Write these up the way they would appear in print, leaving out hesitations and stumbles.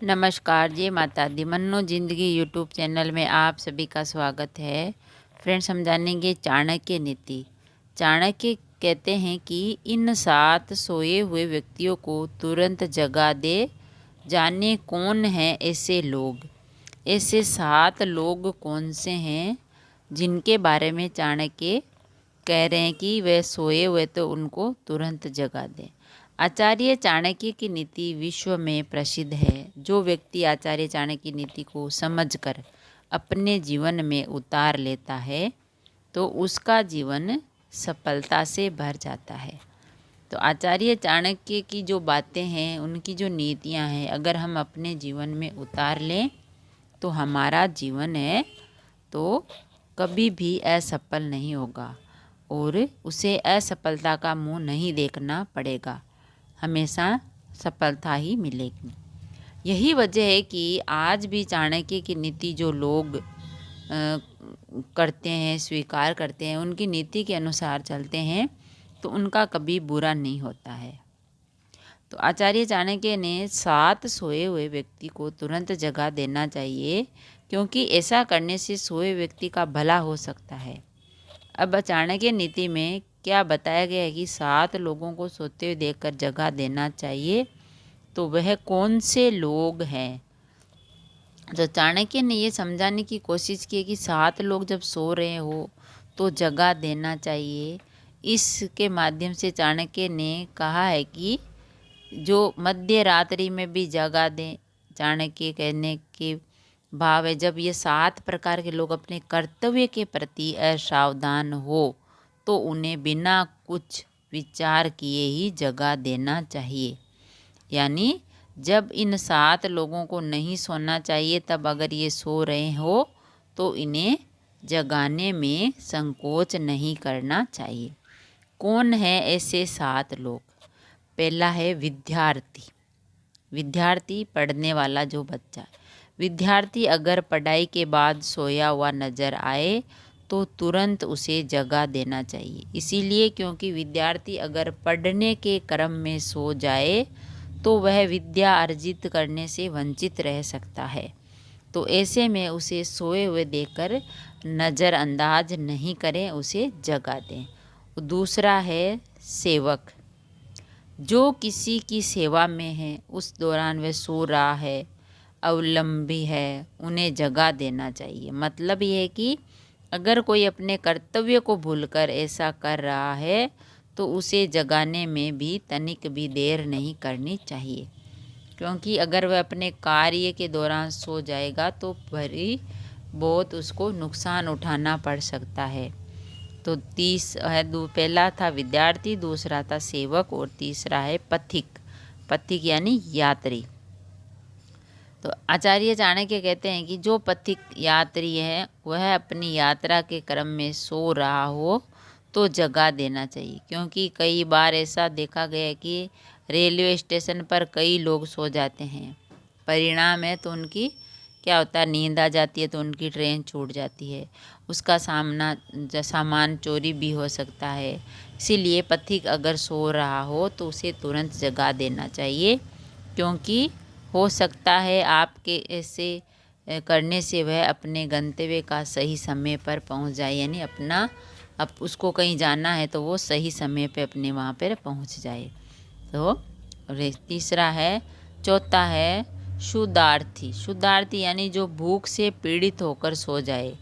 नमस्कार, जय माता दी। मन्नो ज़िंदगी यूट्यूब चैनल में आप सभी का स्वागत है। फ्रेंड्स, हम जानेंगे चाणक्य नीति। चाणक्य कहते हैं कि इन 7 सोए हुए व्यक्तियों को तुरंत जगा दे, जाने कौन हैं ऐसे लोग। ऐसे 7 लोग कौन से हैं जिनके बारे में चाणक्य कह रहे हैं कि वे सोए हुए तो उनको तुरंत जगा दें। आचार्य चाणक्य की नीति विश्व में प्रसिद्ध है। जो व्यक्ति आचार्य चाणक्य की नीति को समझकर अपने जीवन में उतार लेता है तो उसका जीवन सफलता से भर जाता है। तो आचार्य चाणक्य की जो बातें हैं, उनकी जो नीतियां हैं, अगर हम अपने जीवन में उतार लें तो हमारा जीवन है तो कभी भी असफल नहीं होगा और उसे असफलता का मुंह नहीं देखना पड़ेगा, हमेशा सफलता ही मिलेगी। यही वजह है कि आज भी चाणक्य की नीति जो लोग करते हैं, स्वीकार करते हैं, उनकी नीति के अनुसार चलते हैं तो उनका कभी बुरा नहीं होता है। तो आचार्य चाणक्य ने 7 सोए हुए व्यक्ति को तुरंत जगा देना चाहिए, क्योंकि ऐसा करने से सोए व्यक्ति का भला हो सकता है। अब चाणक्य नीति में क्या बताया गया है कि 7 लोगों को सोते हुए देखकर जगा देना चाहिए, तो वह कौन से लोग हैं। तो चाणक्य ने ये समझाने की कोशिश की कि 7 लोग जब सो रहे हो तो जगा देना चाहिए। इसके माध्यम से चाणक्य ने कहा है कि जो मध्य रात्रि में भी जगा दें। चाणक्य कहने के भाव है, जब ये 7 प्रकार के लोग अपने कर्तव्य के प्रति असावधान हो तो उन्हें बिना कुछ विचार किए ही जगा देना चाहिए। यानी जब इन 7 लोगों को नहीं सोना चाहिए, तब अगर ये सो रहे हो तो इन्हें जगाने में संकोच नहीं करना चाहिए। कौन है ऐसे 7 लोग? पहला है विद्यार्थी। विद्यार्थी पढ़ने वाला जो बच्चा। विद्यार्थी अगर पढ़ाई के बाद सोया हुआ नज़र आए तो तुरंत उसे जगा देना चाहिए। इसीलिए क्योंकि विद्यार्थी अगर पढ़ने के क्रम में सो जाए तो वह विद्या अर्जित करने से वंचित रह सकता है। तो ऐसे में उसे सोए हुए देखकर नज़रअंदाज नहीं करें, उसे जगा दें। दूसरा है सेवक। जो किसी की सेवा में है, उस दौरान वह सो रहा है, अवलंबी है, उन्हें जगा देना चाहिए। मतलब ये है कि अगर कोई अपने कर्तव्य को भूलकर ऐसा कर रहा है तो उसे जगाने में भी तनिक भी देर नहीं करनी चाहिए, क्योंकि अगर वह अपने कार्य के दौरान सो जाएगा तो भरी बहुत उसको नुकसान उठाना पड़ सकता है। तो 30 है, पहला था विद्यार्थी, दूसरा था सेवक और तीसरा है पथिक। पथिक यानी यात्री। तो आचार्य चाणक्य कहते हैं कि जो पथिक यात्री है वह अपनी यात्रा के क्रम में सो रहा हो तो जगा देना चाहिए, क्योंकि कई बार ऐसा देखा गया है कि रेलवे स्टेशन पर कई लोग सो जाते हैं। परिणाम है तो उनकी क्या होता है, नींद आ जाती है तो उनकी ट्रेन छूट जाती है, उसका सामान चोरी भी हो सकता है। इसीलिए पथिक अगर सो रहा हो तो उसे तुरंत जगा देना चाहिए, क्योंकि हो सकता है आपके ऐसे करने से वह अपने गंतव्य का सही समय पर पहुंच जाए। यानी अब उसको कहीं जाना है तो वो सही समय पे अपने वहाँ पर पहुंच जाए। तो तीसरा है, चौथा है क्षुधार्थी। क्षुधार्थी यानी जो भूख से पीड़ित होकर सो जाए,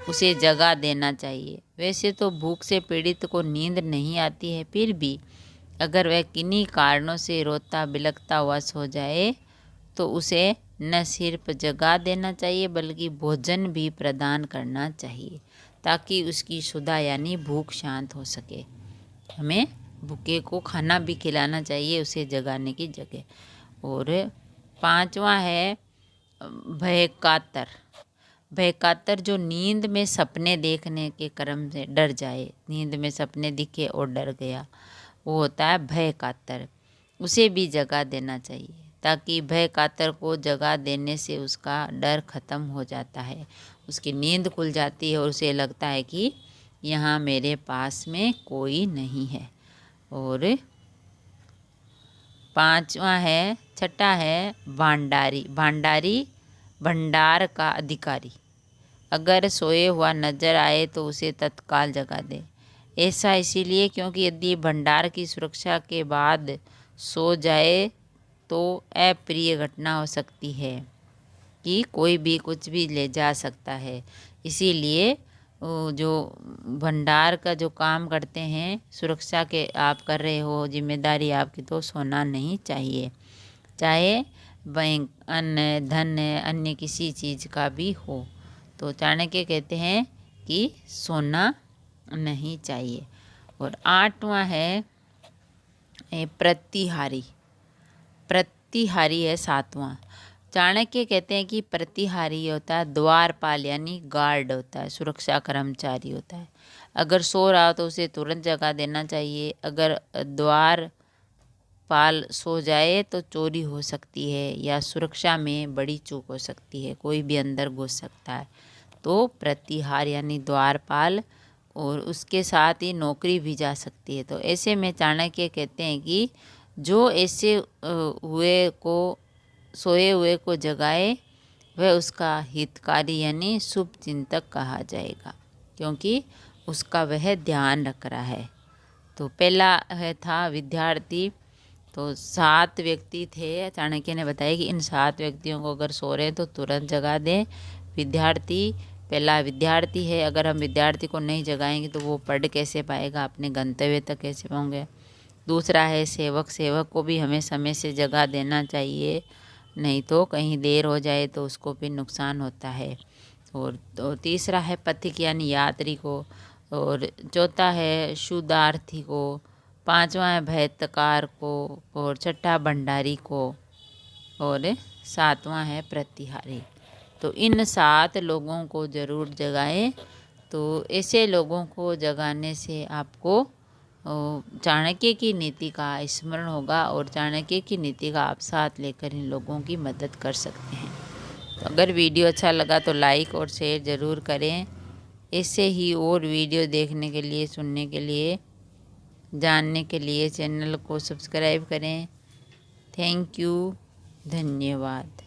उसे जगा देना चाहिए। वैसे तो भूख से पीड़ित को नींद नहीं आती है, फिर भी अगर वह किन्हीं कारणों से रोता बिलखता हुआ सो जाए तो उसे न सिर्फ जगा देना चाहिए बल्कि भोजन भी प्रदान करना चाहिए, ताकि उसकी क्षुधा यानी भूख शांत हो सके। हमें भूखे को खाना भी खिलाना चाहिए उसे जगाने की जगह। और 5वां है भय कातर। भय कातर जो नींद में सपने देखने के क्रम से डर जाए, नींद में सपने दिखे और डर गया, वो होता है भय कातर। उसे भी जगा देना चाहिए, ताकि भय कातर को जगा देने से उसका डर खत्म हो जाता है, उसकी नींद खुल जाती है और उसे लगता है कि यहाँ मेरे पास में कोई नहीं है। और पांचवा है, छठा है भांडारी। भांडारी भंडार का अधिकारी। अगर सोए हुआ नजर आए तो उसे तत्काल जगा दे। ऐसा इसीलिए क्योंकि यदि भंडार की सुरक्षा के बाद सो जाए तो अप्रिय घटना हो सकती है कि कोई भी कुछ भी ले जा सकता है। इसीलिए जो भंडार का जो काम करते हैं, सुरक्षा के आप कर रहे हो, जिम्मेदारी आपकी, तो सोना नहीं चाहिए, चाहे बैंक, अन्य धन, अन्य किसी चीज़ का भी हो। तो चाणक्य कहते हैं कि सोना नहीं चाहिए। और आठवां है प्रतिहारी। प्रतिहारी है सातवां। चाणक्य कहते हैं कि प्रतिहारी होता है द्वारपाल, यानी गार्ड होता है, सुरक्षा कर्मचारी होता है। अगर सो रहा हो तो उसे तुरंत जगा देना चाहिए। अगर द्वारपाल सो जाए तो चोरी हो सकती है या सुरक्षा में बड़ी चूक हो सकती है, कोई भी अंदर घुस सकता है। तो प्रतिहार यानी द्वारपाल, और उसके साथ ही नौकरी भी जा सकती है। तो ऐसे में चाणक्य कहते हैं कि जो ऐसे सोए हुए को जगाए वह उसका हितकारी यानी शुभ चिंतक कहा जाएगा, क्योंकि उसका वह ध्यान रख रहा है। तो पहला था विद्यार्थी। तो 7 व्यक्ति थे, चाणक्य ने बताया कि इन 7 व्यक्तियों को अगर सो रहे हैं तो तुरंत जगा दें। विद्यार्थी, पहला विद्यार्थी है, अगर हम विद्यार्थी को नहीं जगाएंगे तो वो पढ़ कैसे पाएगा, अपने गंतव्य तक कैसे पहुँचेंगे। दूसरा है सेवक। सेवक को भी हमें समय से जगा देना चाहिए, नहीं तो कहीं देर हो जाए तो उसको भी नुकसान होता है। और तो तीसरा है पथिक यानी यात्री को। और चौथा है शूदार्थी को। पांचवा है भैतकार को। और छठा भंडारी को। और सातवां है प्रतिहारी। तो इन 7 लोगों को ज़रूर जगाएं। तो ऐसे लोगों को जगाने से आपको चाणक्य की नीति का स्मरण होगा और चाणक्य की नीति का आप साथ लेकर इन लोगों की मदद कर सकते हैं। तो अगर वीडियो अच्छा लगा तो लाइक और शेयर ज़रूर करें। ऐसे ही और वीडियो देखने के लिए, सुनने के लिए, जानने के लिए चैनल को सब्सक्राइब करें। थैंक यू, धन्यवाद।